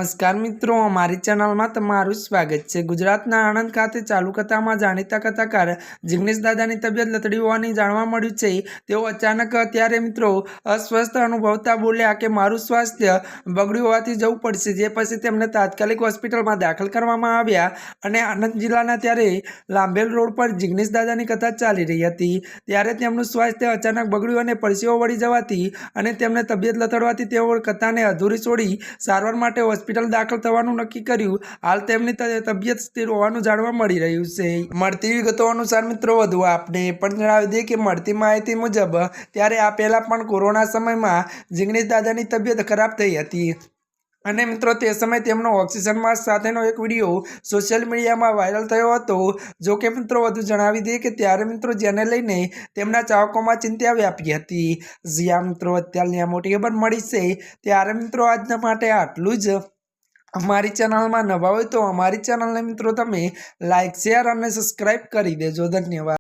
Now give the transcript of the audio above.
નમસ્કાર મિત્રો, અમારી ચેનલમાં તમારું સ્વાગત છે। ગુજરાતના આણંદ ખાતે ચાલુ કથામાં જાણીતા કથાકાર જિગ્નેશ દાદાની તબિયત લથડી હોવાની જાણવા મળ્યું છે। તેઓ અચાનક ત્યારે મિત્રો અસ્વસ્થ અનુભવતા બોલ્યા કે મારું સ્વાસ્થ્ય બગડ્યું હોવાથી જવું પડશે। જે પછી તેમને તાત્કાલિક હોસ્પિટલમાં દાખલ કરવામાં આવ્યા અને આણંદ જિલ્લાના ત્યારે લાંભેલ રોડ પર જિગ્નેશ દાદાની કથા ચાલી રહી હતી। ત્યારે તેમનું સ્વાસ્થ્ય અચાનક બગડ્યું અને પરસેવો વળી જવાથી અને તેમને તબિયત લથડવાથી તેઓ કથાને અધૂરી છોડી સારવાર માટે હોસ્પિટલ દાખલ થવાનું નક્કી કર્યું। હાલ તેમની તબિયત સ્થિર હોવાનું જાણવા મળી રહ્યું છે। મળતી વિગતો અનુસાર મિત્રો વધુ આપને પણ જણાવી દઈએ કે મળતી માહિતી મુજબ ત્યારે આ પહેલા પણ કોરોના સમયમાં જિગ્નેશ દાદાની તબિયત ખરાબ થઈ હતી અને મિત્રો તે સમયે તેમનો ઓક્સિજન માસ્ક સાથેનો એક વિડીયો સોશિયલ મીડિયામાં વાયરલ થયો હતો। જો કે મિત્રો વધુ જણાવી દઈએ કે ત્યારે મિત્રો જેને લઈને તેમના ચાહકોમાં ચિંતા વ્યાપી હતી। જ્યાં મિત્રો અત્યારની આ મોટી ખબર મળી છે ત્યારે મિત્રો આજના માટે આટલું જ। અમારી ચેનલમાં નવા હોય તો અમારી ચેનલને મિત્રો તમે લાઈક, શેર અને સબસ્ક્રાઈબ કરી દેજો। ધન્યવાદ।